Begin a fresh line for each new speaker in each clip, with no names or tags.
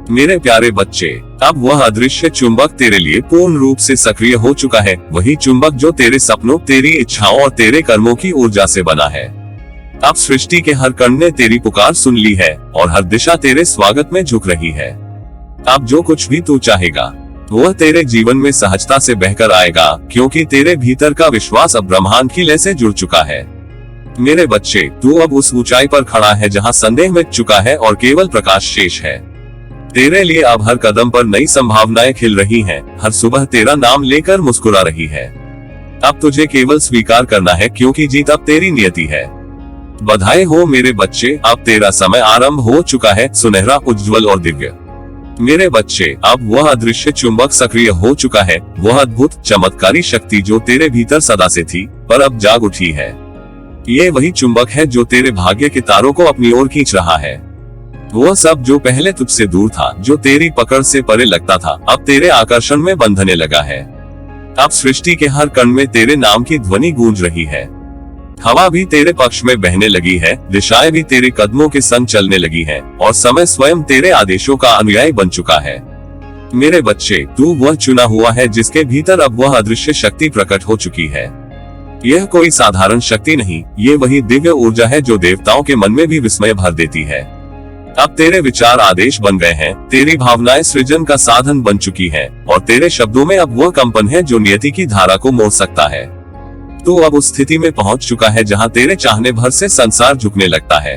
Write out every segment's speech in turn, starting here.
मेरे प्यारे बच्चे, अब वह अदृश्य चुंबक तेरे लिए पूर्ण रूप से सक्रिय हो चुका है। वही चुंबक जो तेरे सपनों, तेरी इच्छाओं और तेरे कर्मों की ऊर्जा से बना है। अब सृष्टि के हर कण ने तेरी पुकार सुन ली है और हर दिशा तेरे स्वागत में झुक रही है। अब जो कुछ भी तू चाहेगा वह तेरे जीवन में सहजता से बहकर आएगा, क्योंकि तेरे भीतर का विश्वास अब ब्रह्मांड की लय से जुड़ चुका है। मेरे बच्चे, तू अब उस ऊंचाई पर खड़ा है जहां संदेह मिट चुका है और केवल प्रकाश शेष है। तेरे लिए अब हर कदम पर नई संभावनाएं खिल रही हैं, हर सुबह तेरा नाम लेकर मुस्कुरा रही है। अब तुझे केवल स्वीकार करना है, क्योंकि जीत अब तेरी नियति है। बधाई हो मेरे बच्चे, अब तेरा समय आरंभ हो चुका है, सुनहरा, उज्जवल और दिव्य। मेरे बच्चे, अब वह अदृश्य चुंबक सक्रिय हो चुका है, वह अद्भुत चमत्कारी शक्ति जो तेरे भीतर सदा से थी पर अब जाग उठी है। ये वही चुंबक है जो तेरे भाग्य के तारों को अपनी ओर खींच रहा है। वह सब जो पहले तुझसे दूर था, जो तेरी पकड़ से परे लगता था, अब तेरे आकर्षण में बंधने लगा है। अब सृष्टि के हर कण में तेरे नाम की ध्वनि गूंज रही है। हवा भी तेरे पक्ष में बहने लगी है, दिशाएं भी तेरे कदमों के संग चलने लगी है और समय स्वयं तेरे आदेशों का अनुयायी बन चुका है। मेरे बच्चे, तू वह चुना हुआ है जिसके भीतर अब वह अदृश्य शक्ति प्रकट हो चुकी है। यह कोई साधारण शक्ति नहीं, ये वही दिव्य ऊर्जा है जो देवताओं के मन में भी विस्मय भर देती है। अब तेरे विचार आदेश बन गए हैं, तेरी भावनाएं सृजन का साधन बन चुकी हैं और तेरे शब्दों में अब वह कंपन है जो नियति की धारा को मोड़ सकता है। तू अब उस स्थिति में पहुंच चुका है जहां तेरे चाहने भर से संसार झुकने लगता है।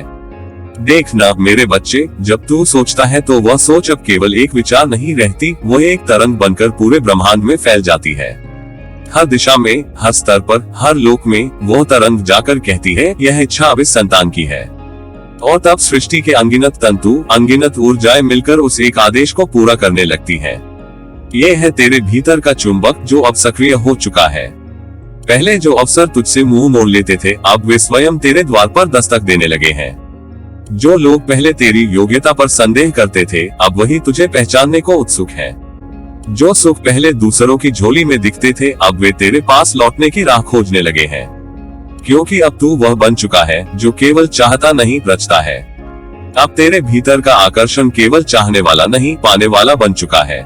देखना मेरे बच्चे, जब तू सोचता है तो वह सोच अब केवल एक विचार नहीं रहती, वह एक तरंग बनकर पूरे ब्रह्मांड में फैल जाती है। हर दिशा में, हर स्तर पर, हर लोक में वह तरंग जाकर कहती है, यह इच्छा अब इस संतान की है। और तब सृष्टि के अनगिनत तंतु, अनगिनत ऊर्जाएं मिलकर उस एक आदेश को पूरा करने लगती है। ये है तेरे भीतर का चुंबक जो अब सक्रिय हो चुका है। पहले जो अवसर तुझसे मुंह मोड़ लेते थे, अब वे स्वयं तेरे द्वार पर दस्तक देने लगे हैं। जो लोग पहले तेरी योग्यता पर संदेह करते थे, अब वही तुझे पहचानने को उत्सुक हैं। जो सुख पहले दूसरों की झोली में दिखते थे, अब वे तेरे पास लौटने की राह खोजने लगे हैं, क्योंकि अब तू वह बन चुका है जो केवल चाहता नहीं, रचता है। अब तेरे भीतर का आकर्षण केवल चाहने वाला नहीं, पाने वाला बन चुका है।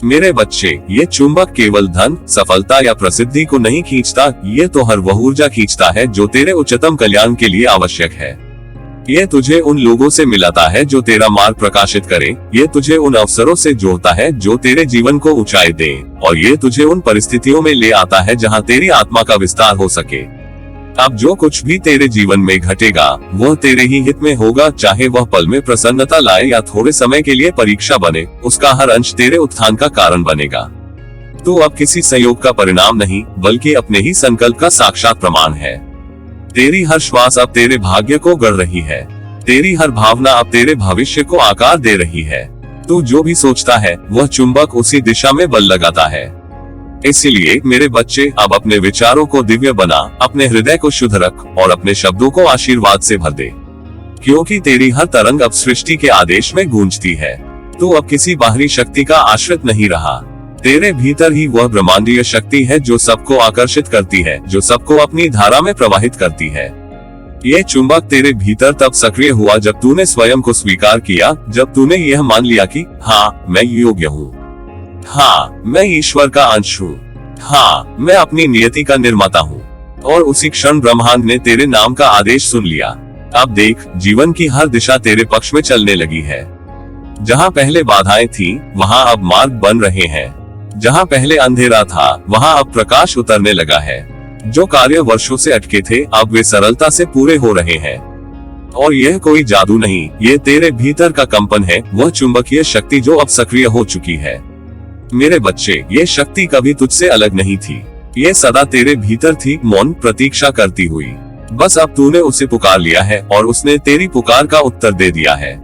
मेरे बच्चे, ये चुंबक केवल धन, सफलता या प्रसिद्धि को नहीं खींचता, ये तो हर वह ऊर्जा खींचता है जो तेरे उच्चतम कल्याण के लिए आवश्यक है। ये तुझे उन लोगों से मिलाता है जो तेरा मार्ग प्रकाशित करे, ये तुझे उन अवसरों से जोड़ता है जो तेरे जीवन को ऊंचाई दे, और ये तुझे उन परिस्थितियों में ले आता है जहां तेरी आत्मा का विस्तार हो सके। अब जो कुछ भी तेरे जीवन में घटेगा वह तेरे ही हित में होगा, चाहे वह पल में प्रसन्नता लाए या थोड़े समय के लिए परीक्षा बने, उसका हर अंश तेरे उत्थान का कारण बनेगा। तू अब किसी संयोग का परिणाम नहीं, बल्कि अपने ही संकल्प का साक्षात प्रमाण है। तेरी हर श्वास अब तेरे भाग्य को गढ़ रही है, तेरी हर भावना अब तेरे भविष्य को आकार दे रही है। तू जो भी सोचता है वह चुंबक उसी दिशा में बल लगाता है। इसलिए मेरे बच्चे, अब अपने विचारों को दिव्य बना, अपने हृदय को शुद्ध रख और अपने शब्दों को आशीर्वाद से भर दे, क्योंकि तेरी हर तरंग अब सृष्टि के आदेश में गूंजती है। तू अब किसी बाहरी शक्ति का आश्रित नहीं रहा। तेरे भीतर ही वह ब्रह्मांडीय शक्ति है जो सबको आकर्षित करती है, जो सबको अपनी धारा में प्रवाहित करती है। ये चुंबक तेरे भीतर तब सक्रिय हुआ जब तूने स्वयं को स्वीकार किया, जब तूने यह मान लिया कि हाँ, मैं योग्य हूँ, हाँ, मैं ईश्वर का अंश हूँ, हाँ, मैं अपनी नियति का निर्माता हूँ। और उसी क्षण ब्रह्मांड ने तेरे नाम का आदेश सुन लिया। अब देख, जीवन की हर दिशा तेरे पक्ष में चलने लगी है। जहाँ पहले बाधाएं थी, वहाँ अब मार्ग बन रहे हैं। जहाँ पहले अंधेरा था, वहाँ अब प्रकाश उतरने लगा है। जो कार्य वर्षों से अटके थे, अब वे सरलता से पूरे हो रहे हैं। और यह कोई जादू नहीं, ये तेरे भीतर का कंपन है, वह चुंबकीय शक्ति जो अब सक्रिय हो चुकी है। मेरे बच्चे, ये शक्ति कभी तुझसे अलग नहीं थी, ये सदा तेरे भीतर थी, मौन प्रतीक्षा करती हुई। बस अब तूने उसे पुकार लिया है और उसने तेरी पुकार का उत्तर दे दिया है।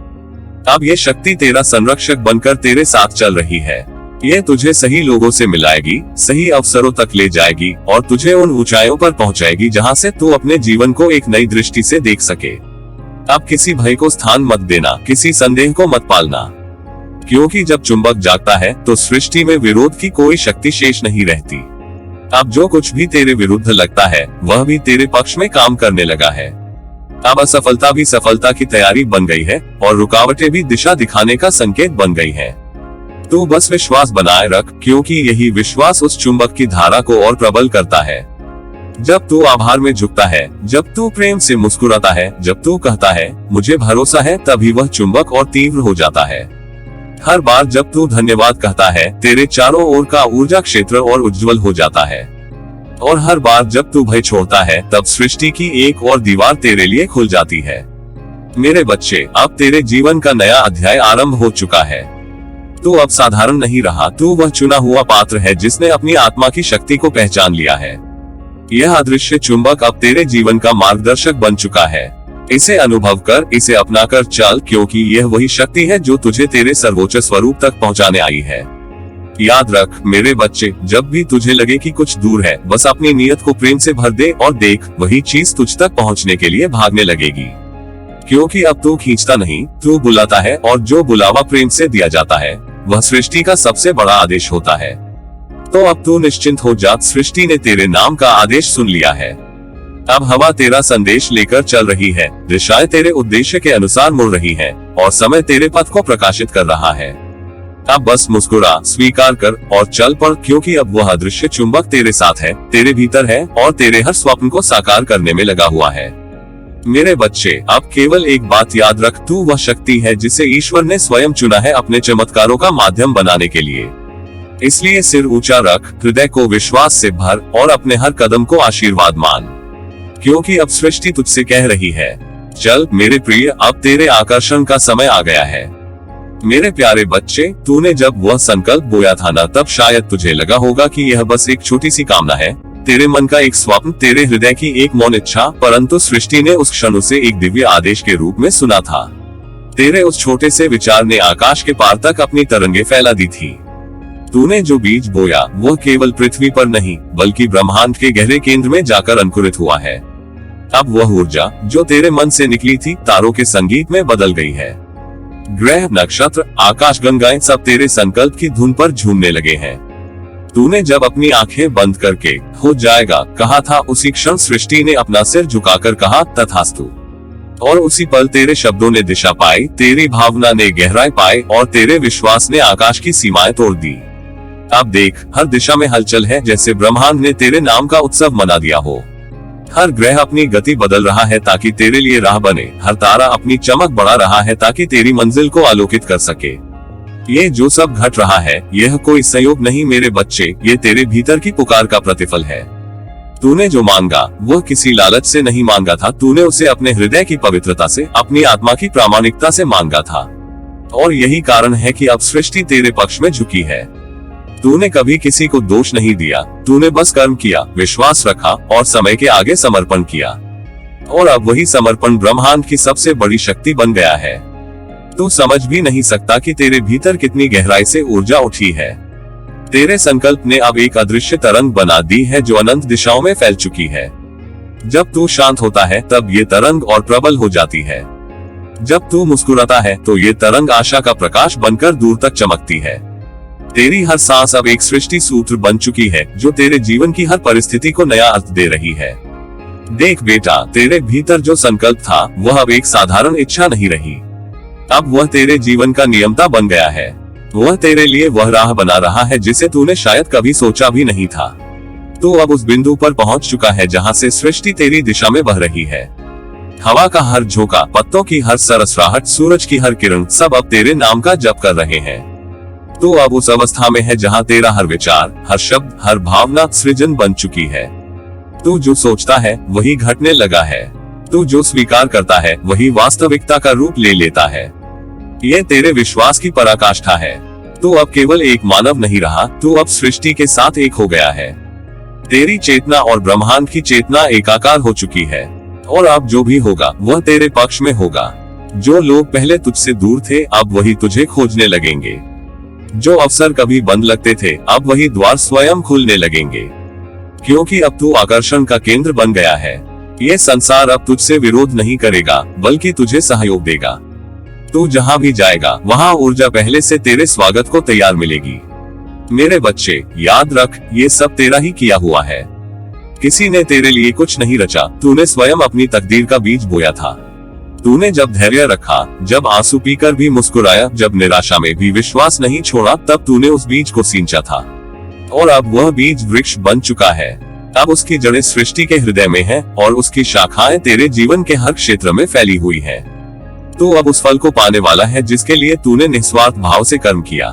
अब ये शक्ति तेरा संरक्षक बनकर तेरे साथ चल रही है। ये तुझे सही लोगों से मिलाएगी, सही अवसरों तक ले जाएगी और तुझे उन ऊंचाइयों पर पहुंचाएगी जहां से तू अपने जीवन को एक नई दृष्टि से देख सके। अब किसी भय को स्थान मत देना, किसी संदेह को मत पालना, क्योंकि जब चुंबक जागता है तो सृष्टि में विरोध की कोई शक्ति शेष नहीं रहती। अब जो कुछ भी तेरे विरुद्ध लगता है वह भी तेरे पक्ष में काम करने लगा है। अब असफलता भी सफलता की तैयारी बन गई है और रुकावटें भी दिशा दिखाने का संकेत बन गई हैं। तू बस विश्वास बनाए रख, क्योंकि यही विश्वास उस चुंबक की धारा को और प्रबल करता है। जब तू आभार में झुकता है, जब तू प्रेम से मुस्कुराता है, जब तू कहता है मुझे भरोसा है, तभी वह चुंबक और तीव्र हो जाता है। हर बार जब तू धन्यवाद कहता है, तेरे चारों ओर का ऊर्जा क्षेत्र और उज्जवल हो जाता है। और हर बार जब तू भय छोड़ता है, तब सृष्टि की एक और दीवार तेरे लिए खुल जाती है। मेरे बच्चे, अब तेरे जीवन का नया अध्याय आरंभ हो चुका है। तू अब साधारण नहीं रहा, तू वह चुना हुआ पात्र है जिसने अपनी आत्मा की शक्ति को पहचान लिया है। यह अदृश्य चुंबक अब तेरे जीवन का मार्गदर्शक बन चुका है। इसे अनुभव कर, इसे अपनाकर चल, क्योंकि यह वही शक्ति है जो तुझे तेरे सर्वोच्च स्वरूप तक पहुंचाने आई है। याद रख मेरे बच्चे, जब भी तुझे लगे कि कुछ दूर है, बस अपनी नियत को प्रेम से भर दे और देख, वही चीज तुझ तक पहुंचने के लिए भागने लगेगी। क्योंकि अब तू खींचता नहीं, तू बुलाता है, और जो बुलावा प्रेम से दिया जाता है वह सृष्टि का सबसे बड़ा आदेश होता है। तो अब तू निश्चिंत हो जा, सृष्टि ने तेरे नाम का आदेश सुन लिया है। अब हवा तेरा संदेश लेकर चल रही है, दिशाएं तेरे उद्देश्य के अनुसार मुड़ रही हैं, और समय तेरे पथ को प्रकाशित कर रहा है। अब बस मुस्कुरा, स्वीकार कर और चल पड़, क्योंकि अब वह अदृश्य चुंबक तेरे साथ है, तेरे भीतर है और तेरे हर स्वप्न को साकार करने में लगा हुआ है। मेरे बच्चे, अब केवल एक बात याद रख, तू वह शक्ति है जिसे ईश्वर ने स्वयं चुना है अपने चमत्कारों का माध्यम बनाने के लिए। इसलिए सिर ऊंचा रख, हृदय को विश्वास से भर और अपने हर कदम को आशीर्वाद मान, क्योंकि अब सृष्टि तुझसे कह रही है, चल मेरे प्रिय, अब तेरे आकर्षण का समय आ गया है। मेरे प्यारे बच्चे, तूने जब वह संकल्प बोया था ना, तब शायद तुझे लगा होगा कि यह बस एक छोटी सी कामना है, तेरे मन का एक स्वप्न, तेरे हृदय की एक मौन इच्छा, परंतु सृष्टि ने उस क्षण उसे एक दिव्य आदेश के रूप में सुना था। तेरे उस छोटे से विचार ने आकाश के पार तक अपनी तरंगे फैला दी थी। तूने जो बीज बोया वह केवल पृथ्वी पर नहीं, बल्कि ब्रह्मांड के गहरे केंद्र में जाकर अंकुरित हुआ है। अब वह ऊर्जा जो तेरे मन से निकली थी, तारों के संगीत में बदल गई है। ग्रह, नक्षत्र, आकाश गंगाएं सब तेरे संकल्प की धुन पर झूमने लगे हैं। तूने जब अपनी आंखें बंद करके हो जाएगा कहा था, उसी क्षण सृष्टि ने अपना सिर झुकाकर कहा, तथास्तु। और उसी पल तेरे शब्दों ने दिशा पाई, तेरी भावना ने गहराई पाई और तेरे विश्वास ने आकाश की सीमाएं तोड़ दी। अब देख, हर दिशा में हलचल है, जैसे ब्रह्मांड ने तेरे नाम का उत्सव मना दिया हो। हर ग्रह अपनी गति बदल रहा है ताकि तेरे लिए राह बने, हर तारा अपनी चमक बढ़ा रहा है ताकि तेरी मंजिल को आलोकित कर सके। ये जो सब घट रहा है, यह कोई संयोग नहीं मेरे बच्चे, ये तेरे भीतर की पुकार का प्रतिफल है। तूने जो मांगा वह किसी लालच से नहीं मांगा था, तूने उसे अपने हृदय की पवित्रता से, अपनी आत्मा की प्रामाणिकता से मांगा था। और यही कारण है कि अब सृष्टि तेरे पक्ष में झुकी है। तूने कभी किसी को दोष नहीं दिया, तूने बस कर्म किया, विश्वास रखा और समय के आगे समर्पण किया। और अब वही समर्पण ब्रह्मांड की सबसे बड़ी शक्ति बन गया है। तू समझ भी नहीं सकता कि तेरे भीतर कितनी गहराई से ऊर्जा उठी है। तेरे संकल्प ने अब एक अदृश्य तरंग बना दी है जो अनंत दिशाओं में फैल चुकी है। जब तू शांत होता है तब ये तरंग और प्रबल हो जाती है। जब तू मुस्कुराता है तो ये तरंग आशा का प्रकाश बनकर दूर तक चमकती है। तेरी हर सांस अब एक सृष्टि सूत्र बन चुकी है जो तेरे जीवन की हर परिस्थिति को नया अर्थ दे रही है। देख बेटा, तेरे भीतर जो संकल्प था वह अब एक साधारण इच्छा नहीं रही, अब वह तेरे जीवन का नियमता बन गया है। वह तेरे लिए वह राह बना रहा है जिसे तूने शायद कभी सोचा भी नहीं था। तू अब उस बिंदु पर पहुंच चुका है जहां से सृष्टि तेरी दिशा में बह रही है। हवा का हर झोंका, पत्तों की हर सरसराहट, सूरज की हर किरण, सब अब तेरे नाम का जप कर रहे हैं। तू अब उस अवस्था में है जहां तेरा हर विचार, हर शब्द, हर भावना सृजन बन चुकी है। तू जो सोचता है वही घटने लगा है। तू जो स्वीकार करता है वही वास्तविकता का रूप ले लेता है। यह तेरे विश्वास की पराकाष्ठा है। तू अब केवल एक मानव नहीं रहा, तू अब सृष्टि के साथ एक हो गया है। तेरी चेतना और ब्रह्मांड की चेतना एकाकार हो चुकी है। और अब जो भी होगा वह तेरे पक्ष में होगा। जो लोग पहले तुझसे दूर थे अब वही तुझे खोजने लगेंगे। जो अवसर कभी बंद लगते थे अब वही द्वार स्वयं खुलने लगेंगे, क्योंकि अब तू आकर्षण का केंद्र बन गया है। ये संसार अब तुझसे विरोध नहीं करेगा बल्कि तुझे सहयोग देगा। तू जहां भी जाएगा वहां ऊर्जा पहले से तेरे स्वागत को तैयार मिलेगी। मेरे बच्चे, याद रख, ये सब तेरा ही किया हुआ है। किसी ने तेरे लिए कुछ नहीं रचा, तूने स्वयं अपनी तकदीर का बीज बोया था। तूने जब धैर्य रखा, जब आंसू पीकर भी मुस्कुराया, जब निराशा में भी विश्वास नहीं छोड़ा, तब तूने उस बीज को सींचा था। और अब वह बीज वृक्ष बन चुका है। अब उसकी जड़ें सृष्टि के हृदय में हैं और उसकी शाखाएं तेरे जीवन के हर क्षेत्र में फैली हुई हैं। तू अब उस फल को पाने वाला है जिसके लिए तूने निस्वार्थ भाव से कर्म किया।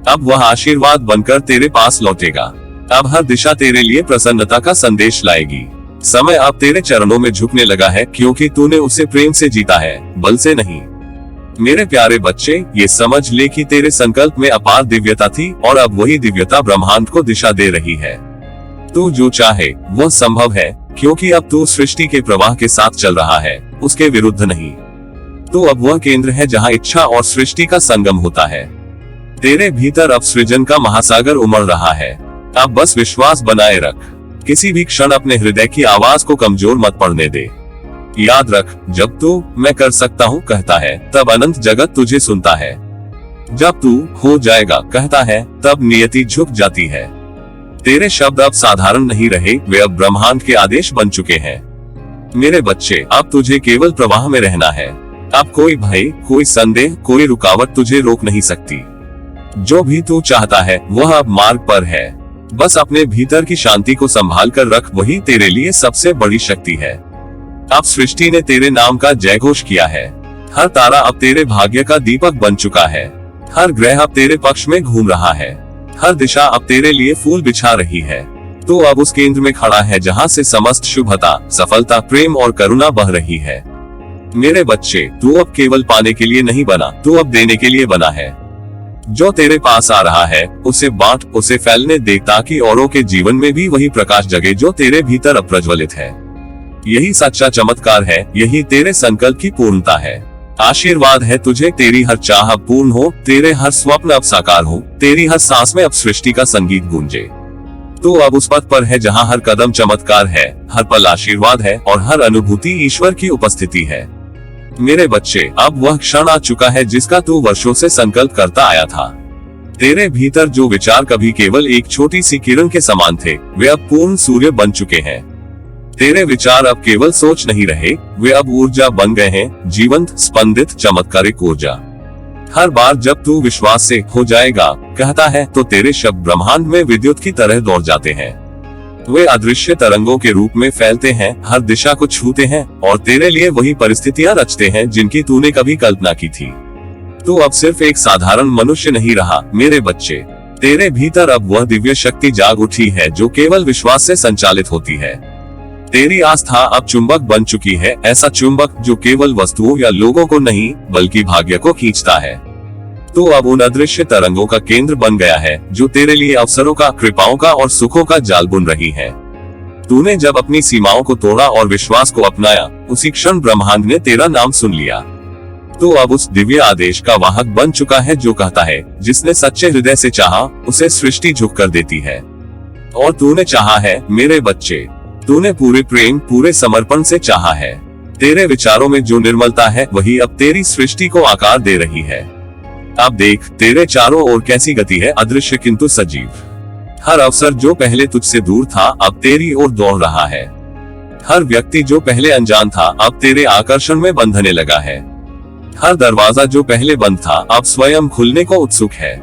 अब वह आशीर्वाद बनकर तेरे पास लौटेगा। अब हर दिशा तेरे लिए प्रसन्नता का संदेश लाएगी। समय अब तेरे चरणों में झुकने लगा है, क्योंकि तूने उसे प्रेम से जीता है, बल से नहीं। मेरे प्यारे बच्चे, ये समझ ले कि तेरे संकल्प में अपार दिव्यता थी और अब वही दिव्यता ब्रह्मांड को दिशा दे रही है। तू जो चाहे वह संभव है, क्योंकि अब तू सृष्टि के प्रवाह के साथ चल रहा है, उसके विरुद्ध नहीं। तू अब वह केंद्र है जहाँ इच्छा और सृष्टि का संगम होता है। तेरे भीतर अब सृजन का महासागर उमड़ रहा है। अब बस विश्वास बनाए रख। किसी भी क्षण अपने हृदय की आवाज को कमजोर मत पड़ने दे। याद रख, जब तू मैं कर सकता हूँ कहता है, तब अनंत जगत तुझे सुनता है। जब तू हो जाएगा कहता है, तब नियति झुक जाती है। तेरे शब्द अब साधारण नहीं रहे, वे अब ब्रह्मांड के आदेश बन चुके हैं। मेरे बच्चे, अब तुझे केवल प्रवाह में रहना है। अब कोई भय, कोई संदेह, कोई रुकावट तुझे रोक नहीं सकती। जो भी तू चाहता है वह अब मार्ग पर है। बस अपने भीतर की शांति को संभाल कर रख, वही तेरे लिए सबसे बड़ी शक्ति है। अब सृष्टि ने तेरे नाम का जयघोष किया है। हर तारा अब तेरे भाग्य का दीपक बन चुका है। हर ग्रह अब तेरे पक्ष में घूम रहा है। हर दिशा अब तेरे लिए फूल बिछा रही है। तू अब उस केंद्र में खड़ा है जहाँ से समस्त शुभता, सफलता, प्रेम और करुणा बह रही है। मेरे बच्चे, तू अब केवल पाने के लिए नहीं बना, तू अब देने के लिए बना है। जो तेरे पास आ रहा है उसे बांट, उसे फैलने दे, ताकि औरों के जीवन में भी वही प्रकाश जगे जो तेरे भीतर अब प्रज्वलित है। यही सच्चा चमत्कार है, यही तेरे संकल्प की पूर्णता है। आशीर्वाद है तुझे, तेरी हर चाह अब पूर्ण हो, तेरे हर स्वप्न अब साकार हो, तेरी हर सांस में अब सृष्टि का संगीत गूंजे। तू अब उस पथ पर है जहाँ हर कदम चमत्कार है, हर पल आशीर्वाद है और हर अनुभूति ईश्वर की उपस्थिति है। मेरे बच्चे, अब वह क्षण आ चुका है जिसका तू वर्षों से संकल्प करता आया था। तेरे भीतर जो विचार कभी केवल एक छोटी सी किरण के समान थे, वे अब पूर्ण सूर्य बन चुके हैं। तेरे विचार अब केवल सोच नहीं रहे, वे अब ऊर्जा बन गए हैं, जीवंत, स्पंदित, चमत्कारिक ऊर्जा। हर बार जब तू विश्वास से हो जाएगा कहता है, तो तेरे शब्द ब्रह्मांड में विद्युत की तरह दौड़ जाते हैं। वे अदृश्य तरंगों के रूप में फैलते हैं, हर दिशा को छूते हैं और तेरे लिए वही परिस्थितियां रचते हैं जिनकी तूने कभी कल्पना की थी। तू अब सिर्फ एक साधारण मनुष्य नहीं रहा मेरे बच्चे। तेरे भीतर अब वह दिव्य शक्ति जाग उठी है जो केवल विश्वास से संचालित होती है। तेरी आस्था अब चुंबक बन चुकी है, ऐसा चुंबक जो केवल वस्तुओं या लोगों को नहीं बल्कि भाग्य को खींचता है। तू अब उन अदृश्य तरंगों का केंद्र बन गया है जो तेरे लिए अवसरों का, कृपाओं का और सुखों का जाल बुन रही है। तूने जब अपनी सीमाओं को तोड़ा और विश्वास को अपनाया, उसी क्षण ब्रह्मांड ने तेरा नाम सुन लिया। तू अब उस दिव्य आदेश का वाहक बन चुका है जो कहता है, जिसने सच्चे हृदय से चाहा उसे सृष्टि झुक कर देती है। और तूने चाहा है मेरे बच्चे, तूने पूरे प्रेम, पूरे समर्पण से चाहा है। तेरे विचारों में जो निर्मलता है वही अब तेरी सृष्टि को आकार दे रही है। अब देख, तेरे चारों ओर कैसी गति है, अदृश्य किंतु सजीव। हर अवसर जो पहले तुझसे दूर था अब तेरी ओर दौड़ रहा है। हर व्यक्ति जो पहले अनजान था अब तेरे आकर्षण में बंधने लगा है। हर दरवाजा जो पहले बंद था अब स्वयं खुलने को उत्सुक है,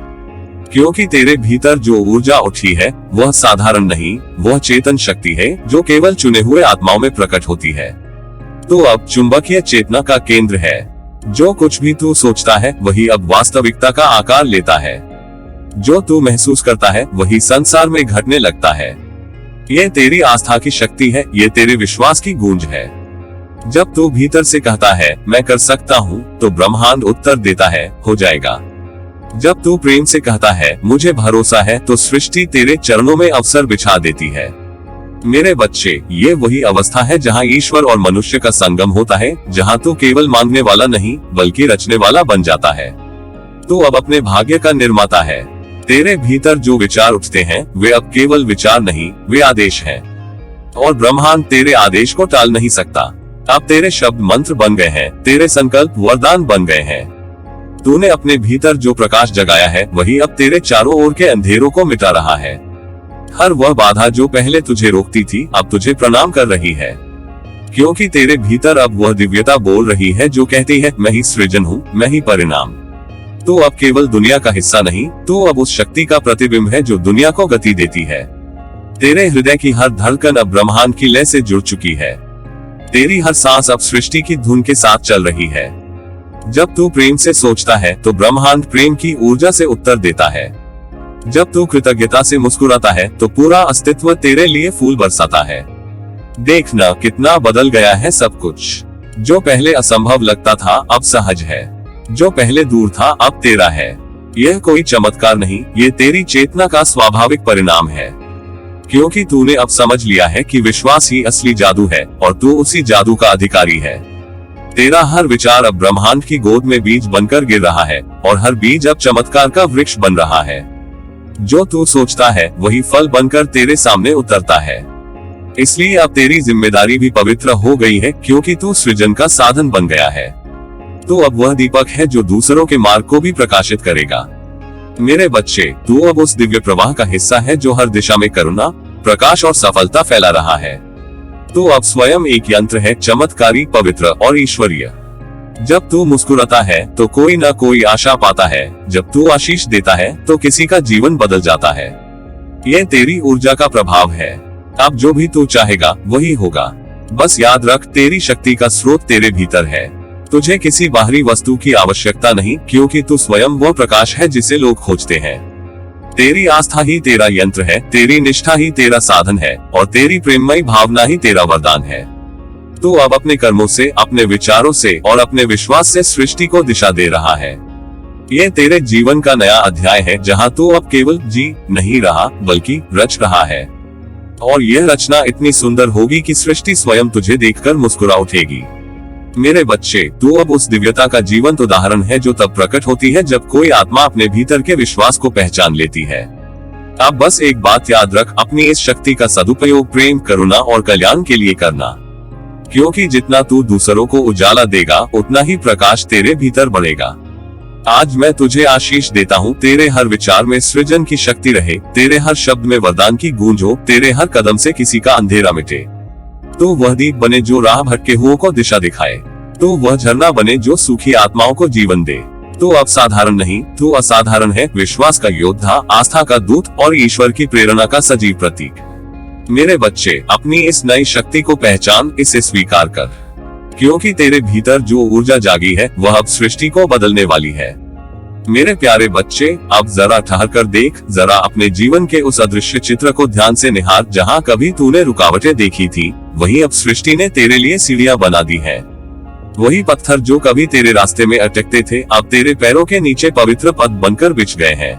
क्योंकि तेरे भीतर जो ऊर्जा उठी है वह साधारण नहीं, वह चेतन शक्ति है जो केवल चुने हुए आत्माओं में प्रकट होती है। तो अब चुंबकीय चेतना का केंद्र है। जो कुछ भी तू सोचता है वही अब वास्तविकता का आकार लेता है। जो तू महसूस करता है वही संसार में घटने लगता है। ये तेरी आस्था की शक्ति है, ये तेरे विश्वास की गूंज है। जब तू भीतर से कहता है मैं कर सकता हूँ, तो ब्रह्मांड उत्तर देता है हो जाएगा। जब तू प्रेम से कहता है मुझे भरोसा है, तो सृष्टि तेरे चरणों में अवसर बिछा देती है। मेरे बच्चे, ये वही अवस्था है जहाँ ईश्वर और मनुष्य का संगम होता है, जहाँ तू केवल मांगने वाला नहीं बल्कि रचने वाला बन जाता है। तू अब अपने भाग्य का निर्माता है। तेरे भीतर जो विचार उठते हैं वे अब केवल विचार नहीं, वे आदेश हैं। और ब्रह्मांड तेरे आदेश को टाल नहीं सकता। अब तेरे शब्द मंत्र बन गए हैं, तेरे संकल्प वरदान बन गए हैं। तूने अपने भीतर जो प्रकाश जगाया है वही अब तेरे चारों ओर के अंधेरों को मिटा रहा है। हर वह बाधा जो पहले तुझे रोकती थी अब तुझे प्रणाम कर रही है, क्योंकि तेरे भीतर अब वह दिव्यता बोल रही है जो कहती है मैं ही सृजन हूँ, मैं ही परिणाम। तो अब केवल दुनिया का हिस्सा नहीं, तो अब उस शक्ति का प्रतिबिंब है जो दुनिया को गति देती है। तेरे हृदय की हर धड़कन अब ब्रह्मांड की लय से जुड़ चुकी है। तेरी हर सांस अब सृष्टि की धुन के साथ चल रही है। जब तू प्रेम से सोचता है तो ब्रह्मांड प्रेम की ऊर्जा से उत्तर देता है। जब तू कृतज्ञता से मुस्कुराता है तो पूरा अस्तित्व तेरे लिए फूल बरसाता है। देखना कितना बदल गया है सब कुछ। जो पहले असंभव लगता था अब सहज है, जो पहले दूर था अब तेरा है। यह कोई चमत्कार नहीं, ये तेरी चेतना का स्वाभाविक परिणाम है, क्योंकि तूने अब समझ लिया है कि विश्वास ही असली जादू है और तू उसी जादू का अधिकारी है। तेरा हर विचार अब ब्रह्मांड की गोद में बीज बनकर गिर रहा है और हर बीज अब चमत्कार का वृक्ष बन रहा है। जो तू सोचता है वही फल बनकर तेरे सामने उतरता है। इसलिए अब तेरी जिम्मेदारी भी पवित्र हो गई है, क्योंकि तू सृजन का साधन बन गया है। तो अब वह दीपक है जो दूसरों के मार्ग को भी प्रकाशित करेगा। मेरे बच्चे, तू अब उस दिव्य प्रवाह का हिस्सा है जो हर दिशा में करुणा, प्रकाश और सफलता फैला रहा है। तो अब स्वयं एक यंत्र है, चमत्कारी, पवित्र और ईश्वरीय। जब तू मुस्कुराता है तो कोई न कोई आशा पाता है, जब तू आशीष देता है तो किसी का जीवन बदल जाता है। यह तेरी ऊर्जा का प्रभाव है। अब जो भी तू चाहेगा वही होगा। बस याद रख, तेरी शक्ति का स्रोत तेरे भीतर है। तुझे किसी बाहरी वस्तु की आवश्यकता नहीं, क्योंकि तू स्वयं वो प्रकाश है जिसे लोग खोजते हैं। तेरी आस्था ही तेरा यंत्र है, तेरी निष्ठा ही तेरा साधन है और तेरी प्रेममयी भावना ही तेरा वरदान है। तू अब अपने कर्मों से, अपने विचारों से और अपने विश्वास से सृष्टि को दिशा दे रहा है। यह तेरे जीवन का नया अध्याय है, जहाँ तू अब केवल जी नहीं रहा बल्कि रच रहा है। और यह रचना इतनी सुंदर होगी कि सृष्टि स्वयं तुझे देखकर मुस्कुरा उठेगी। मेरे बच्चे, तू अब उस दिव्यता का जीवंत उदाहरण है जो तब प्रकट होती है जब कोई आत्मा अपने भीतर के विश्वास को पहचान लेती है। अब बस एक बात याद रख, अपनी इस शक्ति का सदुपयोग प्रेम, करुणा और कल्याण के लिए करना, क्योंकि जितना तू दूसरों को उजाला देगा उतना ही प्रकाश तेरे भीतर बढ़ेगा। आज मैं तुझे आशीष देता हूँ, तेरे हर विचार में सृजन की शक्ति रहे, तेरे हर शब्द में वरदान की गूंज हो, तेरे हर कदम से किसी का अंधेरा मिटे। तो वह दीप बने जो राह भटके हुओं को दिशा दिखाए, तो वह झरना बने जो सूखी आत्माओं को जीवन दे। तो अब साधारण नहीं, तू असाधारण है, विश्वास का योद्धा, आस्था का दूत और ईश्वर की प्रेरणा का सजीव प्रतीक। मेरे बच्चे, अपनी इस नई शक्ति को पहचान, इसे स्वीकार कर, क्योंकि तेरे भीतर जो ऊर्जा जागी है वह अब सृष्टि को बदलने वाली है। मेरे प्यारे बच्चे, अब जरा ठहर कर देख, जरा अपने जीवन के उस अदृश्य चित्र को ध्यान से निहार। जहाँ कभी तूने रुकावटें देखी थी, वहीं अब सृष्टि ने तेरे लिए सीढ़ियां बना दी है। वही पत्थर जो कभी तेरे रास्ते में अटकते थे, अब तेरे पैरों के नीचे पवित्र पद बनकर बिछ गए हैं।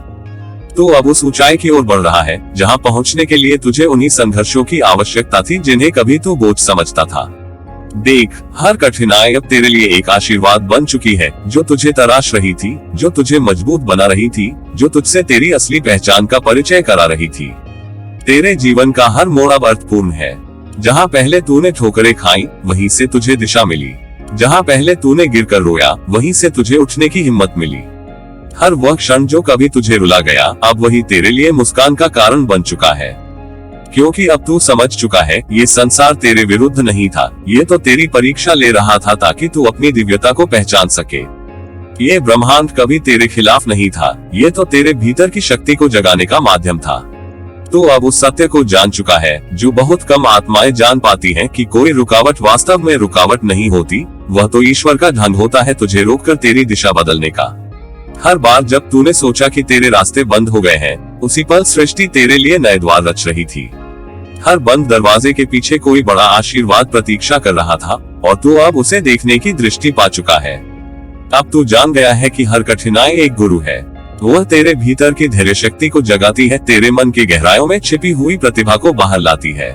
तो अब उस ऊंचाई की ओर बढ़ रहा है, जहाँ पहुँचने के लिए तुझे उन्हीं संघर्षों की आवश्यकता थी जिन्हें कभी तू बोझ समझता था। देख, हर कठिनाई अब तेरे लिए एक आशीर्वाद बन चुकी है, जो तुझे तराश रही थी, जो तुझे मजबूत बना रही थी, जो तुझसे तेरी असली पहचान का परिचय करा रही थी। तेरे जीवन का हर मोड़ अब अर्थपूर्ण है। जहाँ पहले तूने ठोकरें खाई, वहीं से तुझे दिशा मिली। जहाँ पहले तूने गिरकर रोया, वहीं से तुझे उठने की हिम्मत मिली। हर वह क्षण जो कभी तुझे रुला गया, अब वही तेरे लिए मुस्कान का कारण बन चुका है, क्योंकि अब तू समझ चुका है, ये संसार तेरे विरुद्ध नहीं था, ये तो तेरी परीक्षा ले रहा था ताकि तू अपनी दिव्यता को पहचान सके। ये ब्रह्मांड कभी तेरे खिलाफ नहीं था, ये तो तेरे भीतर की शक्ति को जगाने का माध्यम था। तो अब उस सत्य को जान चुका है जो बहुत कम आत्माएं जान पाती हैं, कि कोई रुकावट वास्तव में रुकावट नहीं होती, वह तो ईश्वर का ढंग होता है तुझे रोककर तेरी दिशा बदलने का। हर बार जब तूने सोचा कि तेरे रास्ते बंद हो गए हैं, उसी पल सृष्टि तेरे लिए नए द्वार रच रही थी। हर बंद दरवाजे के पीछे कोई बड़ा आशीर्वाद प्रतीक्षा कर रहा था, और तू अब उसे देखने की दृष्टि पा चुका है। अब तू जान गया है कि हर कठिनाई एक गुरु है। वह तेरे भीतर की धैर्य शक्ति को जगाती है, तेरे मन की गहराइयों में छिपी हुई प्रतिभा को बाहर लाती है।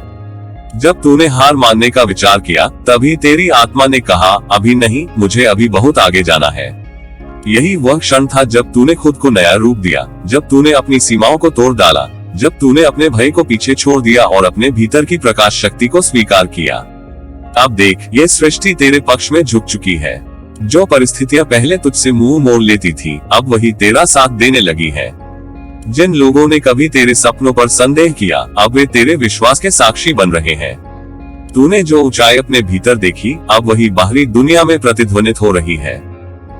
जब तूने हार मानने का विचार किया, तभी तेरी आत्मा ने कहा, अभी नहीं, मुझे अभी बहुत आगे जाना है। यही वह क्षण था जब तूने खुद को नया रूप दिया, जब तूने अपनी सीमाओं को तोड़ डाला, जब तूने अपने भय को पीछे छोड़ दिया और अपने भीतर की प्रकाश शक्ति को स्वीकार किया। अब देख, ये सृष्टि तेरे पक्ष में झुक चुकी है। जो परिस्थितियां पहले तुझसे मुंह मोड़ लेती थी, अब वही तेरा साथ देने लगी है। जिन लोगों ने कभी तेरे सपनों पर संदेह किया, अब वे तेरे विश्वास के साक्षी बन रहे हैं। तूने जो ऊंचाई अपने भीतर देखी, अब वही बाहरी दुनिया में प्रतिध्वनित हो रही है।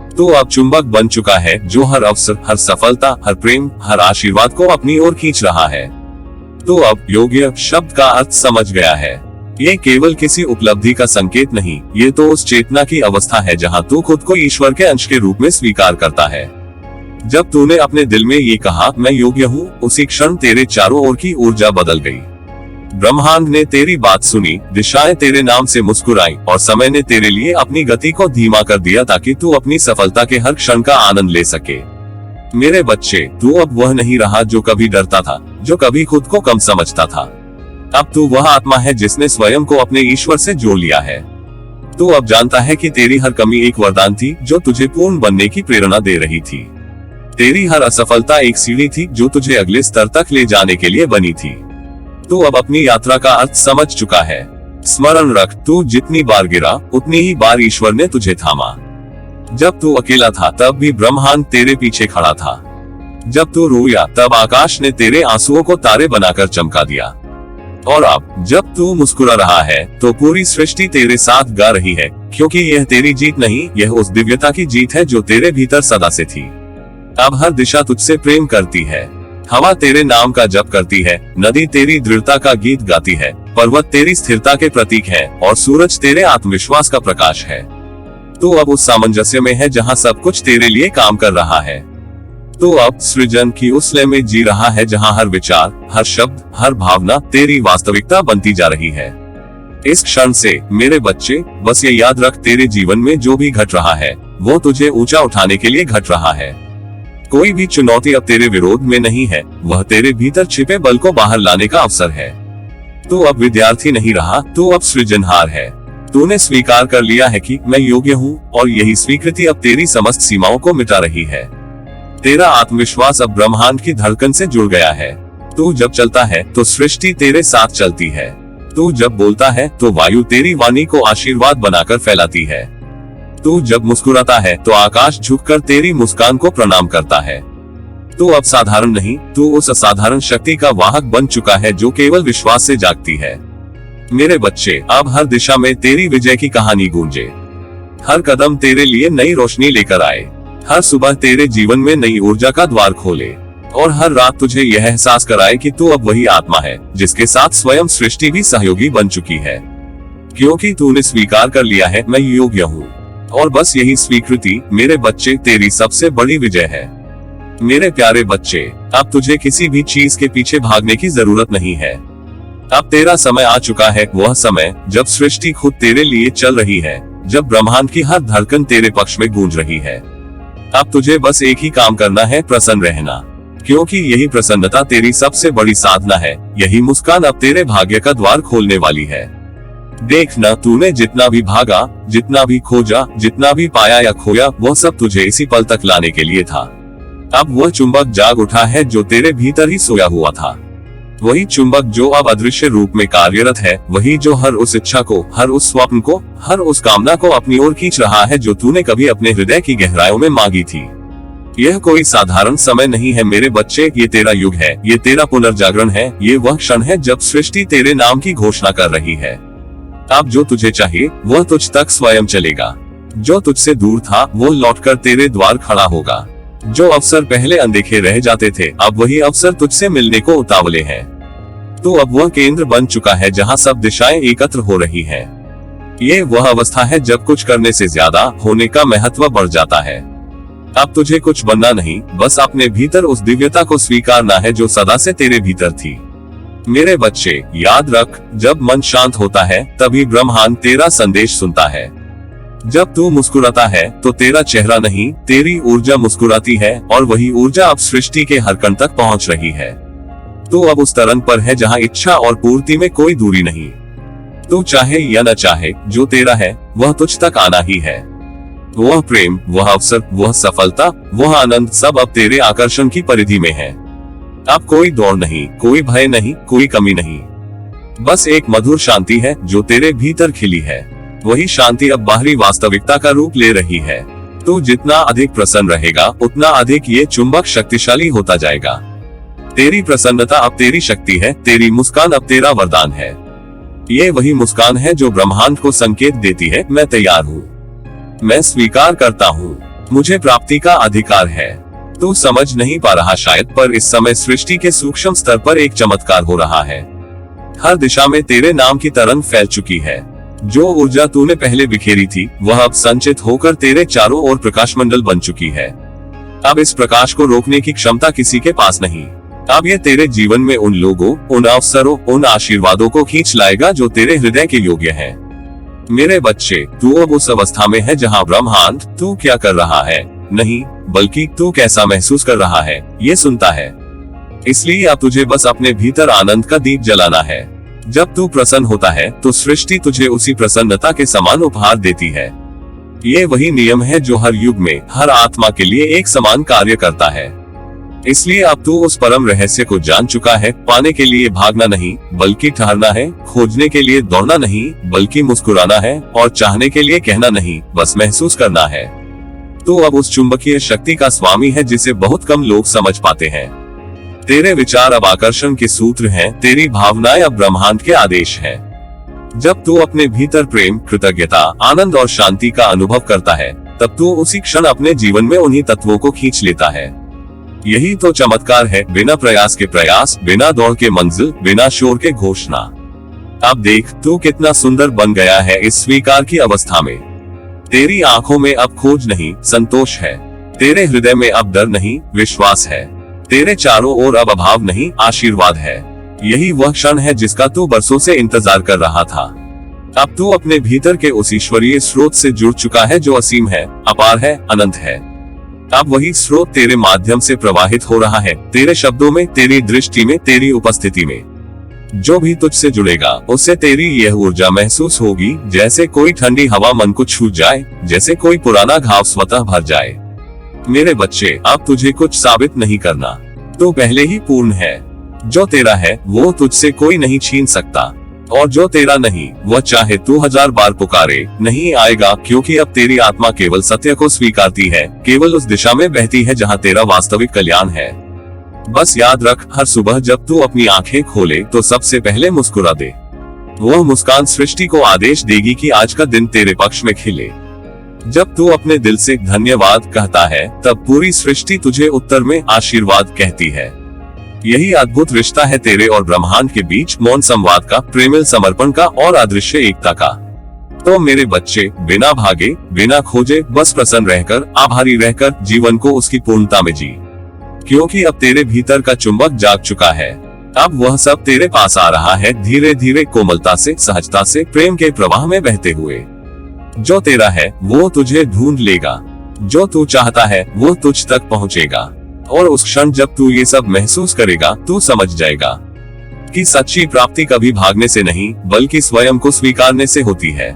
तो अब चुंबक बन चुका है जो हर अवसर, हर सफलता, हर प्रेम, हर आशीर्वाद को अपनी ओर खींच रहा है। तो अब योग्य शब्द का अर्थ समझ गया है। ये केवल किसी उपलब्धि का संकेत नहीं, ये तो उस चेतना की अवस्था है जहाँ तू खुद को ईश्वर के अंश के रूप में स्वीकार करता है। जब तूने अपने दिल में ये कहा, मैं योग्य हूँ, उसी क्षण तेरे चारों ओर की ऊर्जा बदल गई। ब्रह्मांड ने तेरी बात सुनी, दिशाएं तेरे नाम से मुस्कुराई और समय ने तेरे लिए अपनी गति को धीमा कर दिया ताकि तू अपनी सफलता के हर क्षण का आनंद ले सके। मेरे बच्चे, तू अब वह नहीं रहा जो कभी डरता था, जो कभी खुद को कम समझता था। अब तू वह आत्मा है जिसने स्वयं को अपने ईश्वर से जोड़ लिया है। तू अब जानता है कि तेरी हर कमी एक वरदान थी जो तुझे पूर्ण बनने की प्रेरणा दे रही थी। तेरी हर असफलता एक सीढ़ी थी जो तुझे अगले स्तर तक ले जाने के लिए बनी थी। तू अब अपनी यात्रा का अर्थ समझ चुका है। स्मरण रख, तू जितनी बार गिरा उतनी ही बार ईश्वर ने तुझे थामा। जब तू अकेला था तब भी ब्रह्मांड तेरे पीछे खड़ा था। जब तू रोया तब आकाश ने तेरे आंसुओं को तारे बनाकर चमका दिया। और अब जब तू मुस्कुरा रहा है तो पूरी सृष्टि तेरे साथ गा रही है, क्योंकि यह तेरी जीत नहीं, यह उस दिव्यता की जीत है जो तेरे भीतर सदा से थी। अब हर दिशा तुझसे प्रेम करती है। हवा तेरे नाम का जप करती है, नदी तेरी दृढ़ता का गीत गाती है, पर्वत तेरी स्थिरता के प्रतीक है और सूरज तेरे आत्मविश्वास का प्रकाश है। तो अब उस सामंजस्य में है जहाँ सब कुछ तेरे लिए काम कर रहा है। तो अब सृजन की उस लय में जी रहा है जहाँ हर विचार, हर शब्द, हर भावना तेरी वास्तविकता बनती जा रही है। इस क्षण से मेरे बच्चे, बस ये याद रख, तेरे जीवन में जो भी घट रहा है वो तुझे ऊंचा उठाने के लिए घट रहा है। कोई भी चुनौती अब तेरे विरोध में नहीं है, वह तेरे भीतर छिपे बल को बाहर लाने का अवसर है। तू अब विद्यार्थी नहीं रहा, तू अब सृजनहार है। तूने स्वीकार कर लिया है कि मैं योग्य हूँ और यही स्वीकृति अब तेरी समस्त सीमाओं को मिटा रही है। तेरा आत्मविश्वास अब ब्रह्मांड की धड़कन से जुड़ गया है। तू जब चलता है तो सृष्टि तेरे साथ चलती है। तू जब बोलता है तो वायु तेरी वाणी को आशीर्वाद बनाकर फैलाती है। तू जब मुस्कुराता है तो आकाश झुककर तेरी मुस्कान को प्रणाम करता है। तू अब साधारण नहीं, तू उस असाधारण शक्ति का वाहक बन चुका है जो केवल विश्वास से जागती है। मेरे बच्चे, अब हर दिशा में तेरी विजय की कहानी गूंजे। हर कदम तेरे लिए नई रोशनी लेकर आए, हर सुबह तेरे जीवन में नई ऊर्जा का द्वार खोले और हर रात तुझे यह एहसास कराए कि तू अब वही आत्मा है जिसके साथ स्वयं सृष्टि भी सहयोगी बन चुकी है। क्योंकि तूने स्वीकार कर लिया है, मैं योग्य हूँ। और बस यही स्वीकृति, मेरे बच्चे, तेरी सबसे बड़ी विजय है। मेरे प्यारे बच्चे, अब तुझे किसी भी चीज के पीछे भागने की जरूरत नहीं है। अब तेरा समय आ चुका है, वह समय जब सृष्टि खुद तेरे लिए चल रही है, जब ब्रह्मांड की हर धड़कन तेरे पक्ष में गूंज रही है। अब तुझे बस एक ही काम करना है, प्रसन्न रहना, क्योंकि यही प्रसन्नता तेरी सबसे बड़ी साधना है। यही मुस्कान अब तेरे भाग्य का द्वार खोलने वाली है। देखना, तूने जितना भी भागा, जितना भी खोजा, जितना भी पाया या खोया, वह सब तुझे इसी पल तक लाने के लिए था। अब वह चुंबक जाग उठा है जो तेरे भीतर ही सोया हुआ था। वही चुंबक जो अब अदृश्य रूप में कार्यरत है, वही जो हर उस इच्छा को, हर उस स्वप्न को, हर उस कामना को अपनी ओर खींच रहा है जो तूने कभी अपने हृदय की गहराइयों में मांगी थी। यह कोई साधारण समय नहीं है मेरे बच्चे, ये तेरा युग है, ये तेरा पुनर्जागरण है। ये वह क्षण है जब सृष्टि तेरे नाम की घोषणा कर रही है। अब जो तुझे चाहिए वह तुझ तक स्वयं चलेगा। जो तुझसे दूर था वो लौटकर तेरे द्वार खड़ा होगा। जो अवसर पहले अनदेखे रह जाते थे, अब वही अवसर तुझसे मिलने को उतावले हैं। तो अब वह केंद्र बन चुका है जहां सब दिशाएं एकत्र हो रही हैं। ये वह अवस्था है जब कुछ करने से ज्यादा होने का महत्व बढ़ जाता है। अब तुझे कुछ बनना नहीं, बस अपने भीतर उस दिव्यता को स्वीकारना है जो सदा से तेरे भीतर थी। मेरे बच्चे, याद रख, जब मन शांत होता है तभी ब्रह्मांड तेरा संदेश सुनता है। जब तू मुस्कुराता है तो तेरा चेहरा नहीं, तेरी ऊर्जा मुस्कुराती है और वही ऊर्जा अब सृष्टि के हर कण तक पहुंच रही है। तू अब उस तरंग पर है जहां इच्छा और पूर्ति में कोई दूरी नहीं। तू चाहे या न चाहे, जो तेरा है वह तुझ तक आना ही है। वह प्रेम, वह अवसर, वह सफलता, वह आनंद, सब अब तेरे आकर्षण की परिधि में है। अब कोई दौड़ नहीं, कोई भय नहीं, कोई कमी नहीं, बस एक मधुर शांति है जो तेरे भीतर खिली है। वही शांति अब बाहरी वास्तविकता का रूप ले रही है। तू जितना अधिक प्रसन्न रहेगा उतना अधिक ये चुंबक शक्तिशाली होता जाएगा। तेरी प्रसन्नता अब तेरी शक्ति है, तेरी मुस्कान अब तेरा वरदान है। ये वही मुस्कान है जो ब्रह्मांड को संकेत देती है, मैं तैयार हूँ, मैं स्वीकार करता हूँ, मुझे प्राप्ति का अधिकार है। तू समझ नहीं पा रहा शायद, पर इस समय सृष्टि के सूक्ष्म स्तर पर एक चमत्कार हो रहा है। हर दिशा में तेरे नाम की तरंग फैल चुकी है। जो ऊर्जा तूने पहले बिखेरी थी वह अब संचित होकर तेरे चारों ओर प्रकाश मंडल बन चुकी है। अब इस प्रकाश को रोकने की क्षमता किसी के पास नहीं। अब ये तेरे जीवन में उन लोगों, उन अवसरों, उन आशीर्वादों को खींच लाएगा जो तेरे हृदय के योग्य हैं। मेरे बच्चे, तू अब उस अवस्था में है जहाँ ब्रह्मांड तू क्या कर रहा है नहीं, बल्कि तू कैसा महसूस कर रहा है ये सुनता है। इसलिए अब तुझे बस अपने भीतर आनंद का दीप जलाना है। जब तू प्रसन्न होता है तो सृष्टि तुझे उसी प्रसन्नता के समान उपहार देती है। ये वही नियम है जो हर युग में हर आत्मा के लिए एक समान कार्य करता है। इसलिए अब तू उस परम रहस्य को जान चुका है। पाने के लिए भागना नहीं बल्कि ठहरना है, खोजने के लिए दौड़ना नहीं बल्कि मुस्कुराना है, और चाहने के लिए कहना नहीं बस महसूस करना है। तू अब उस चुंबकीय शक्ति का स्वामी है जिसे बहुत कम लोग समझ पाते हैं। तेरे विचार अब आकर्षण के सूत्र हैं, तेरी भावनाएं अब ब्रह्मांड के आदेश हैं। जब तू अपने भीतर प्रेम, कृतज्ञता, आनंद और शांति का अनुभव करता है तब तू उसी क्षण अपने जीवन में उन्हीं तत्वों को खींच लेता है। यही तो चमत्कार है, बिना प्रयास के प्रयास, बिना दौड़ के मंजिल, बिना शोर के घोषणा। अब देख तू कितना सुंदर बन गया है इस स्वीकार की अवस्था में। तेरी आंखों में अब खोज नहीं संतोष है, तेरे हृदय में अब डर नहीं विश्वास है, तेरे चारों ओर अब अभाव नहीं आशीर्वाद है। यही वह क्षण है जिसका तू बरसों से इंतजार कर रहा था। अब तू अपने भीतर के उस ईश्वरीय स्रोत से जुड़ चुका है जो असीम है, अपार है, अनंत है। अब वही स्रोत तेरे माध्यम से प्रवाहित हो रहा है, तेरे शब्दों में, तेरी दृष्टि में, तेरी उपस्थिति में। जो भी तुझसे जुड़ेगा उससे तेरी यह ऊर्जा महसूस होगी, जैसे कोई ठंडी हवा मन को छू जाए, जैसे कोई पुराना घाव स्वतः भर जाए। मेरे बच्चे, अब तुझे कुछ साबित नहीं करना, तू पहले ही पूर्ण है। जो तेरा है वो तुझसे कोई नहीं छीन सकता, और जो तेरा नहीं वह चाहे तू 1000 बार पुकारे नहीं आएगा, क्योंकि अब तेरी आत्मा केवल सत्य को स्वीकारती है, केवल उस दिशा में बहती है जहाँ तेरा वास्तविक कल्याण है। बस याद रख, हर सुबह जब तू अपनी आंखें खोले तो सबसे पहले मुस्कुरा दे। वह मुस्कान सृष्टि को आदेश देगी कि आज का दिन तेरे पक्ष में खिले। जब तू अपने दिल से धन्यवाद कहता है तब पूरी सृष्टि तुझे उत्तर में आशीर्वाद कहती है। यही अद्भुत रिश्ता है तेरे और ब्रह्मांड के बीच, मौन संवाद का, प्रेमिल समर्पण का और अदृश्य एकता का। तो मेरे बच्चे, बिना भागे, बिना खोजे, बस प्रसन्न रहकर, आभारी रहकर जीवन को उसकी पूर्णता में जी, क्योंकि अब तेरे भीतर का चुंबक जाग चुका है। अब वह सब तेरे पास आ रहा है, धीरे धीरे, कोमलता से, सहजता से, प्रेम के प्रवाह में बहते हुए। जो तेरा है वो तुझे ढूंढ लेगा, जो तू चाहता है वो तुझ तक पहुंचेगा, और उस क्षण जब तू ये सब महसूस करेगा तू समझ जाएगा कि सच्ची प्राप्ति कभी भागने से नहीं बल्कि स्वयं को स्वीकारने से होती है।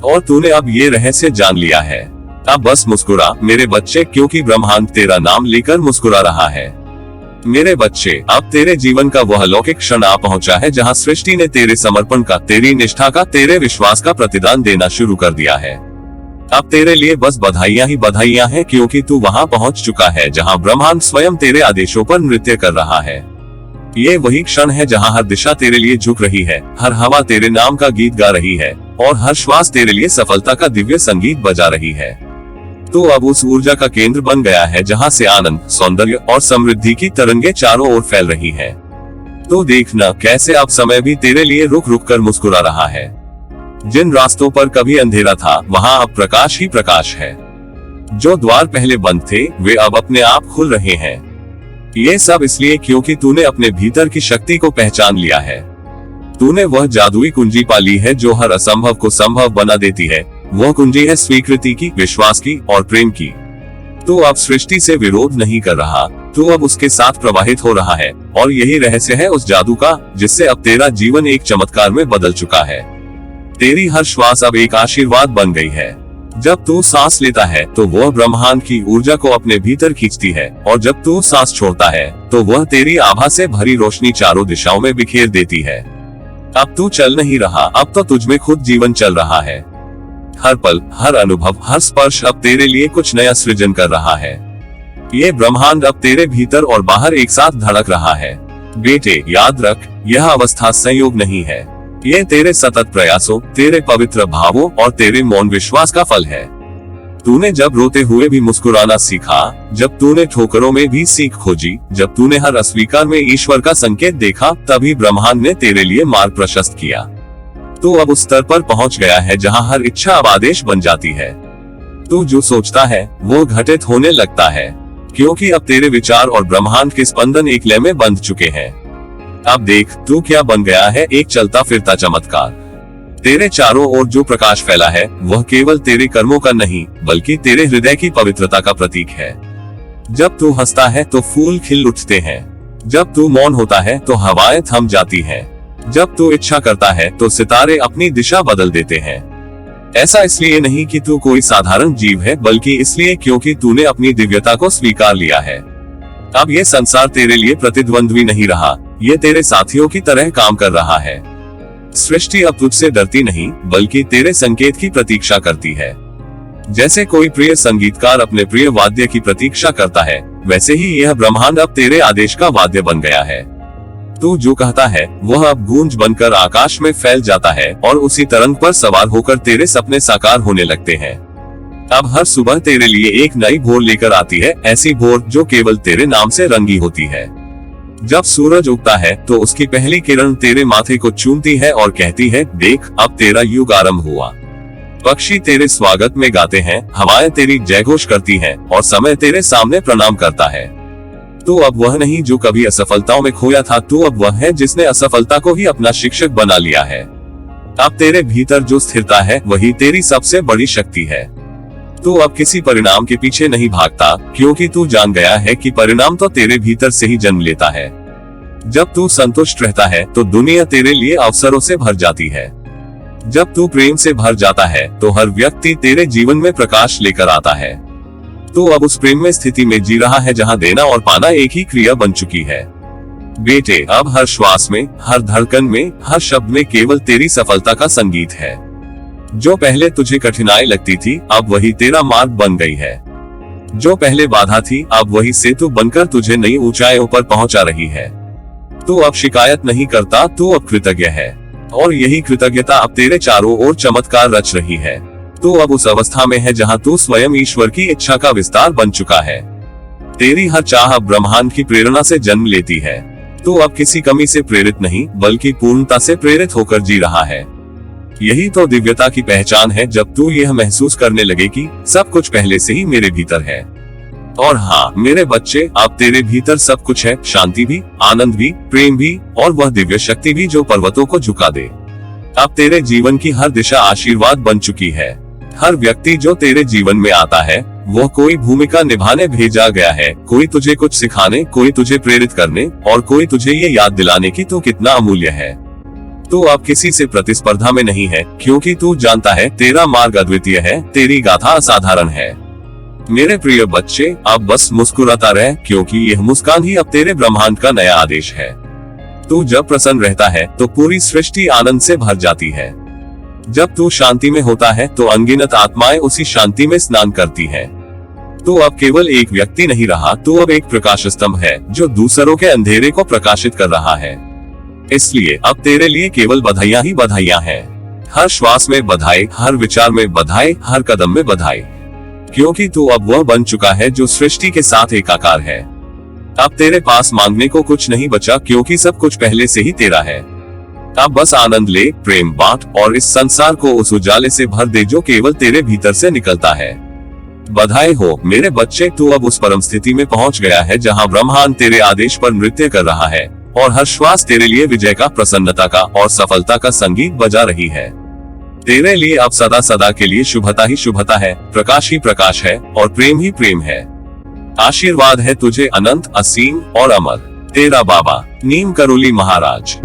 और तूने अब ये रहस्य जान लिया है। अब बस मुस्कुरा मेरे बच्चे, क्योंकि ब्रह्मांड तेरा नाम लेकर मुस्कुरा रहा है। मेरे बच्चे, अब तेरे जीवन का वह अलौकिक क्षण आ पहुंचा है जहां सृष्टि ने तेरे समर्पण का, तेरी निष्ठा का, तेरे विश्वास का प्रतिदान देना शुरू कर दिया है। अब तेरे लिए बस बधाइयां ही बधाइयां हैं, क्योंकि तू वहां पहुंच चुका है जहां ब्रह्मांड स्वयं तेरे आदेशों पर नृत्य कर रहा है। ये वही क्षण है जहां हर दिशा तेरे लिए झुक रही है, हर हवा तेरे नाम का गीत गा रही है, और हर श्वास तेरे लिए सफलता का दिव्य संगीत बजा रही है। तू अब उस ऊर्जा का केंद्र बन गया है जहां से आनंद, सौंदर्य और समृद्धि की तरंगे चारों ओर फैल रही है। तो देखना कैसे अब समय भी तेरे लिए रुक रुक कर मुस्कुरा रहा है। जिन रास्तों पर कभी अंधेरा था वहां अब प्रकाश ही प्रकाश है। जो द्वार पहले बंद थे वे अब अपने आप खुल रहे हैं। ये सब इसलिए क्योंकि तूने अपने भीतर की शक्ति को पहचान लिया है। तूने वह जादुई कुंजी पाली है जो हर असंभव को संभव बना देती है। वह कुंजी है स्वीकृति की, विश्वास की और प्रेम की। तू अब सृष्टि से विरोध नहीं कर रहा, तू अब उसके साथ प्रवाहित हो रहा है, और यही रहस्य है उस जादू का जिससे अब तेरा जीवन एक चमत्कार में बदल चुका है। तेरी हर श्वास अब एक आशीर्वाद बन गई है। जब तू सांस लेता है तो वह ब्रह्मांड की ऊर्जा को अपने भीतर खींचती है, और जब तू सांस छोड़ता है तो वह तेरी आभा से भरी रोशनी चारों दिशाओं में बिखेर देती है। अब तू चल नहीं रहा, अब तो तुझमें खुद जीवन चल रहा है। हर पल, हर अनुभव, हर स्पर्श अब तेरे लिए कुछ नया सृजन कर रहा है। ये ब्रह्मांड अब तेरे भीतर और बाहर एक साथ धड़क रहा है। बेटे याद रख, यह अवस्था संयोग नहीं है, ये तेरे सतत प्रयासों, तेरे पवित्र भावों और तेरे मौन विश्वास का फल है। तूने जब रोते हुए भी मुस्कुराना सीखा, जब तूने ठोकरों में भी सीख खोजी, जब तूने हर अस्वीकार में ईश्वर का संकेत देखा, तभी ब्रह्मांड ने तेरे लिए मार्ग प्रशस्त किया। तू अब उस स्तर पर पहुंच गया है जहां हर इच्छा अब आदेश बन जाती है। तू जो सोचता है वो घटित होने लगता है, क्योंकि अब तेरे विचार और ब्रह्मांड के स्पंदन एक लय में बंध चुके हैं। अब देख तू क्या बन गया है, एक चलता फिरता चमत्कार। तेरे चारों ओर जो प्रकाश फैला है वह केवल तेरे कर्मों का नहीं, बल्कि तेरे हृदय की पवित्रता का प्रतीक है। जब तू हंसता है तो फूल खिल उठते हैं, जब तू मौन होता है तो हवाएं थम जाती हैं, जब तू इच्छा करता है तो सितारे अपनी दिशा बदल देते हैं। ऐसा इसलिए नहीं कि तू कोई साधारण जीव है, बल्कि इसलिए क्योंकि तूने अपनी दिव्यता को स्वीकार लिया है। अब ये संसार तेरे लिए प्रतिद्वंद्वी नहीं रहा, ये तेरे साथियों की तरह काम कर रहा है। सृष्टि अब तुझसे डरती नहीं, बल्कि तेरे संकेत की प्रतीक्षा करती है। जैसे कोई प्रिय संगीतकार अपने प्रिय वाद्य की प्रतीक्षा करता है, वैसे ही यह ब्रह्मांड अब तेरे आदेश का वाद्य बन गया है। तू जो कहता है वह अब गूंज बनकर आकाश में फैल जाता है और उसी तरंग पर सवार होकर तेरे सपने साकार होने लगते हैं। अब हर सुबह तेरे लिए एक नई भोर लेकर आती है, ऐसी भोर जो केवल तेरे नाम से रंगी होती है। जब सूरज उगता है तो उसकी पहली किरण तेरे माथे को चूमती है और कहती है, देख अब तेरा युग आरंभ हुआ। पक्षी तेरे स्वागत में गाते हैं, हवाएं तेरी जयघोष करती हैं और समय तेरे सामने प्रणाम करता है। तू अब वह नहीं जो कभी असफलताओं में खोया था, तू अब वह है जिसने असफलता को ही अपना शिक्षक बना लिया है। अब तेरे भीतर जो स्थिरता है वही तेरी सबसे बड़ी शक्ति है। तू अब किसी परिणाम के पीछे नहीं भागता, क्योंकि तू जान गया है कि परिणाम तो तेरे भीतर से ही जन्म लेता है। जब तू संतुष्ट रहता है तो दुनिया तेरे लिए अवसरों से भर जाती है। जब तू प्रेम से भर जाता है तो हर व्यक्ति तेरे जीवन में प्रकाश लेकर आता है। तू अब उस प्रेम में स्थिति में जी रहा है जहां देना और पाना एक ही क्रिया बन चुकी है। बेटे अब हर श्वास में, हर धड़कन में, हर शब्द में केवल तेरी सफलता का संगीत है। जो पहले तुझे कठिनाई लगती थी अब वही तेरा मार्ग बन गई है। जो पहले बाधा थी अब वही सेतु बनकर तुझे नई ऊंचाइयों पर पहुंचा रही है। तू अब शिकायत नहीं करता, तू अब कृतज्ञ है, और यही कृतज्ञता अब तेरे चारों ओर चमत्कार रच रही है। तू अब उस अवस्था में है जहां तू स्वयं ईश्वर की इच्छा का विस्तार बन चुका है। तेरी हर चाह अब ब्रह्मांड की प्रेरणा से जन्म लेती है। तू अब किसी कमी से प्रेरित नहीं, बल्कि पूर्णता से प्रेरित होकर जी रहा है। यही तो दिव्यता की पहचान है, जब तू यह महसूस करने लगे कि सब कुछ पहले से ही मेरे भीतर है। और हाँ मेरे बच्चे, अब तेरे भीतर सब कुछ है, शांति भी, आनंद भी, प्रेम भी और वह दिव्य शक्ति भी जो पर्वतों को झुका दे। अब तेरे जीवन की हर दिशा आशीर्वाद बन चुकी है। हर व्यक्ति जो तेरे जीवन में आता है वह कोई भूमिका निभाने भेजा गया है, कोई तुझे कुछ सिखाने, कोई तुझे प्रेरित करने और कोई तुझे ये याद दिलाने की तू कितना अमूल्य है। तू अब किसी से प्रतिस्पर्धा में नहीं है, क्योंकि तू जानता है तेरा मार्ग अद्वितीय है, तेरी गाथा असाधारण है। मेरे प्रिय बच्चे अब बस मुस्कुराता रह, क्योंकि यह मुस्कान ही अब तेरे ब्रह्मांड का नया आदेश है। तू जब प्रसन्न रहता है तो पूरी सृष्टि आनंद से भर जाती है। जब तू शांति में होता है तो अनगिनत आत्माएं उसी शांति में स्नान करती हैं। तू अब केवल एक व्यक्ति नहीं रहा, तू अब एक प्रकाश स्तंभ है जो दूसरों के अंधेरे को प्रकाशित कर रहा है। इसलिए अब तेरे लिए केवल बधाइयां ही बधाइयां हैं। हर श्वास में बधाई, हर विचार में बधाई, हर कदम में बधाई, क्योंकि तू अब वह बन चुका है जो सृष्टि के साथ एकाकार है। अब तेरे पास मांगने को कुछ नहीं बचा, क्योंकि सब कुछ पहले से ही तेरा है। अब बस आनंद ले, प्रेम बांट और इस संसार को उस उजाले से भर दे जो केवल तेरे भीतर से निकलता है। बधाई हो मेरे बच्चे, तू अब उस परम स्थिति में पहुंच गया है जहां ब्रह्मांड तेरे आदेश पर नृत्य कर रहा है और हर श्वास तेरे लिए विजय का, प्रसन्नता का और सफलता का संगीत बजा रही है। तेरे लिए अब सदा सदा के लिए शुभता ही शुभता है, प्रकाश ही प्रकाश है और प्रेम ही प्रेम है। आशीर्वाद है तुझे अनंत, असीम और अमर। तेरा बाबा नीम करोली महाराज।